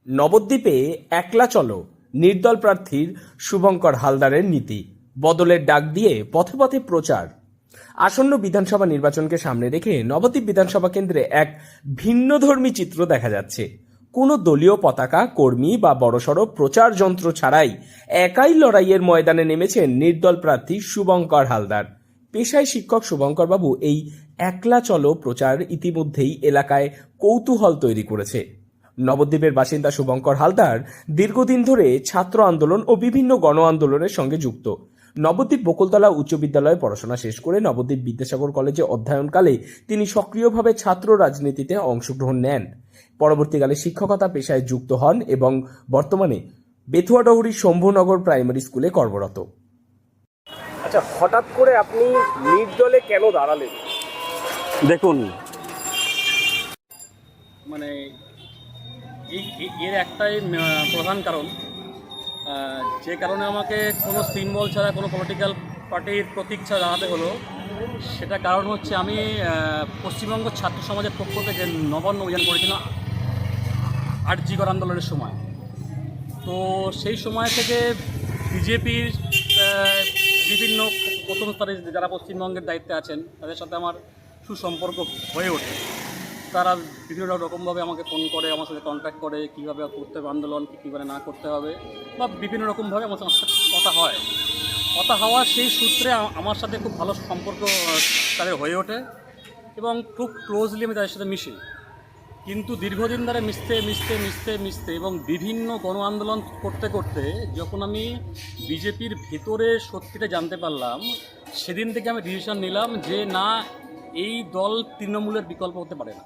নবদ্বীপে একলা চলো নির্দল প্রার্থীর শুভঙ্কর হালদারের নীতি, বদলের ডাক দিয়ে পথে পথে প্রচার। আসন্ন বিধানসভা নির্বাচনকে সামনে রেখে নবদ্বীপ বিধানসভা কেন্দ্রে এক ভিন্নধর্মী চিত্র দেখা যাচ্ছে। কোনো দলীয় পতাকা, কর্মী বা বড়সড় প্রচার যন্ত্র ছাড়াই একাই লড়াইয়ের ময়দানে নেমেছেন নির্দল প্রার্থী শুভঙ্কর হালদার। পেশায় শিক্ষক শুভঙ্কর বাবু এই একলা চলো প্রচার ইতিমধ্যেই এলাকায় কৌতূহল তৈরি করেছে। নবদ্বীপের বাসিন্দা শুভঙ্কর হালদার দীর্ঘদিন ধরে ছাত্র আন্দোলন ও বিভিন্ন গণ আন্দোলনের সঙ্গে যুক্ত। নবদ্বীপ বকুলতলা উচ্চ বিদ্যালয়ে পড়াশোনা শেষ করে নবদ্বীপ বিদ্যাসাগর কলেজে অধ্যয়নকালে তিনি সক্রিয়ভাবে ছাত্র রাজনীতিতে অংশগ্রহণ নেন। পরবর্তীকালে শিক্ষকতা পেশায় যুক্ত হন এবং বর্তমানে বেথুয়াডহরি শম্ভুনগর প্রাইমারি স্কুলে কর্মরত। আচ্ছা, হঠাৎ করে আপনি নির্দলে কেন দাঁড়ালেন? দেখুন, মানে এর একটাই প্রধান কারণ, যে কারণে আমাকে কোনো সিম্বল ছাড়া, কোনো পলিটিক্যাল পার্টির প্রতীক ছাড়া দাঁড়াতে হলো, সেটা কারণ হচ্ছে আমি পশ্চিমবঙ্গ ছাত্র সমাজের পক্ষ থেকে নবান্ন অভিযান করেছিলাম আরজিকর আন্দোলনের সময়। তো সেই সময় থেকে বিজেপির বিভিন্ন প্রথম স্তরে যারা পশ্চিমবঙ্গের দায়িত্বে আছেন তাদের সাথে আমার সুসম্পর্ক হয়ে ওঠে। তারা বিভিন্ন রকমভাবে আমাকে ফোন করে, আমার সাথে কন্ট্যাক্ট করে, কীভাবে করতে হবে আন্দোলন, কীভাবে না করতে হবে, বা বিভিন্ন রকমভাবে আমার সাথে কথা হয়। কথা হওয়ার সেই সূত্রে আমার সাথে খুব ভালো সম্পর্ক তাদের হয়ে ওঠে এবং খুব ক্লোজলি আমি তাদের সাথে মিশি। কিন্তু দীর্ঘদিন ধরে মিশতে এবং বিভিন্ন গণ আন্দোলন করতে করতে যখন আমি বিজেপির ভেতরে সত্যিটা জানতে পারলাম, সেদিন থেকে আমি ডিসিশন নিলাম যে না, এই দল তৃণমূলের বিকল্প হতে পারে না।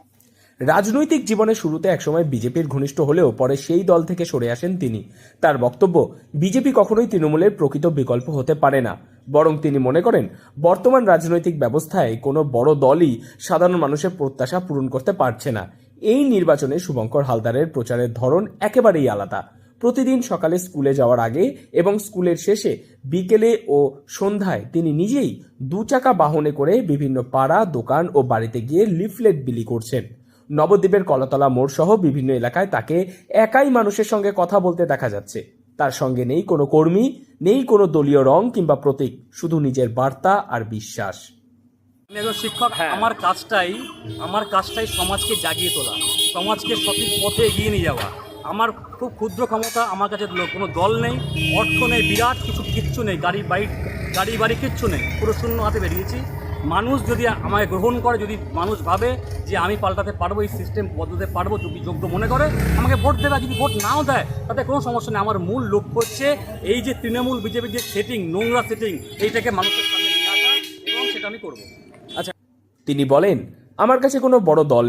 রাজনৈতিক জীবনের শুরুতে একসময় বিজেপির ঘনিষ্ঠ হলেও পরে সেই দল থেকে সরে আসেন তিনি। তার বক্তব্য, বিজেপি কখনোই তৃণমূলের প্রকৃত বিকল্প হতে পারে না। বরং তিনি মনে করেন বর্তমান রাজনৈতিক ব্যবস্থায় কোনো বড় দলই সাধারণ মানুষের প্রত্যাশা পূরণ করতে পারছে না। এই নির্বাচনে শুভঙ্কর হালদারের প্রচারের ধরন একেবারেই আলাদা। প্রতিদিন সকালে স্কুলে যাওয়ার আগে এবং স্কুলের শেষে, বিকেলে ও সন্ধ্যায় তিনি নিজেই 2 চাকা বাহনে করে বিভিন্ন পাড়া, দোকান ও বাড়িতে গিয়ে লিফলেট বিলি করছেন। নবদ্বীপের কলাতলা মোড় সহ বিভিন্ন এলাকায় তাকে একাই মানুষের সঙ্গে কথা বলতে দেখা যাচ্ছে। তার সঙ্গে নেই কোনো কর্মী, নেই কোনো দলীয় রং কিংবা প্রতীক, শুধু নিজের বার্তা আর বিশ্বাস। আমি একজন শিক্ষক, আমার কাজটাই সমাজকে জাগিয়ে তোলা, সমাজকে সঠিক পথে এগিয়ে নিয়ে যাওয়া। আমার খুব ক্ষুদ্র ক্ষমতা, আমার কাছে কোনো দল নেই, অর্থ নেই, বিরাট কিচ্ছু নেই, গাড়ি বাড়ি কিচ্ছু নেই, পুরো শূন্য হাতে বেরিয়েছি। মানুষ যদি আমায় গ্রহণ করে, যদি মানুষ ভাবে যে আমি পাল্টাতে পারবো, এই সিস্টেম বদলাতে পারবো, যদি যোগ্য মনে করে আমাকে ভোট দেবে। যদি ভোট নাও দেয় তাতে কোনো সমস্যা নেই। আমার মূল লক্ষ্য হচ্ছে এই যে তৃণমূল বিজেপির যে সেটিং, নোংরা সেটিং, এইটাকে মানুষের সামনে নিয়ে আসা, এবং সেটা আমি করবো। আচ্ছা, তিনি বলেন, আমার কাছে কোনো বড় দল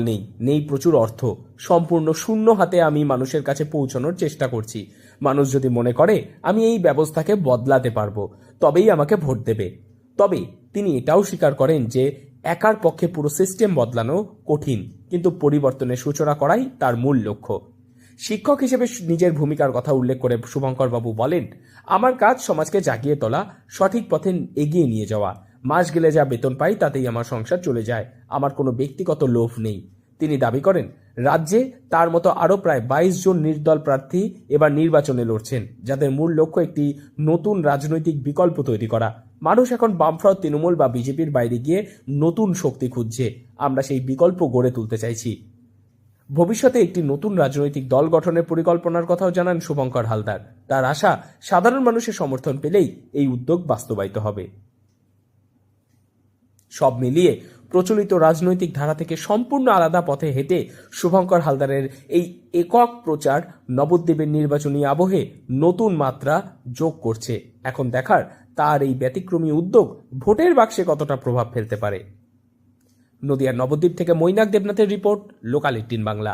নেই প্রচুর অর্থ, সম্পূর্ণ শূন্য হাতে আমি মানুষের কাছে পৌঁছানোর চেষ্টা করছি। মানুষ যদি মনে করে আমি এই ব্যবস্থাকে বদলাতে পারবো, তবেই আমাকে ভোট দেবে। তবে তিনি এটাও স্বীকার করেন যে একার পক্ষে পুরো সিস্টেম বদলানো কঠিন, কিন্তু পরিবর্তনের সূচনা করাই তার মূল লক্ষ্য। শিক্ষক হিসেবে নিজের ভূমিকার কথা উল্লেখ করে শুভঙ্কর বাবু বলেন, আমার কাজ সমাজকে জাগিয়ে তোলা, সঠিক পথে এগিয়ে নিয়ে যাওয়া। মাস গেলে যা বেতন পাই তাতেই আমার সংসার চলে যায়। আমার কোনো ব্যক্তিগত লোভ নেই। তিনি দাবি করেন, রাজ্যে তার মতো আরও প্রায় 22 জন নির্দল প্রার্থী এবার নির্বাচনে লড়ছেন, যাদের মূল লক্ষ্য একটি নতুন রাজনৈতিক বিকল্প তৈরি করা। মানুষ এখন বামফ্রন্ট, তৃণমূল বা বিজেপির বাইরে গিয়ে নতুন শক্তি খুঁজছে। আমরা সেই বিকল্প গড়ে তুলতে চাইছি। ভবিষ্যতে একটি নতুন রাজনৈতিক দল গঠনের পরিকল্পনার কথাও জানান শুভঙ্কর হালদার। তার আশা, সাধারণ মানুষের সমর্থন পেলেই এই উদ্যোগ বাস্তবায়িত হবে। সব মিলিয়ে প্রচলিত রাজনৈতিক ধারা থেকে সম্পূর্ণ আলাদা পথে হেঁটে শুভঙ্কর হালদারের এই একক প্রচার নবদ্বীপের নির্বাচনী আবহে নতুন মাত্রা যোগ করছে। এখন দেখার তার এই ব্যতিক্রমী উদ্যোগ ভোটের বাক্সে কতটা প্রভাব ফেলতে পারে। নদিয়ার নবদ্বীপ থেকে মৈনাক দেবনাথের রিপোর্ট, লোকাল 18 বাংলা।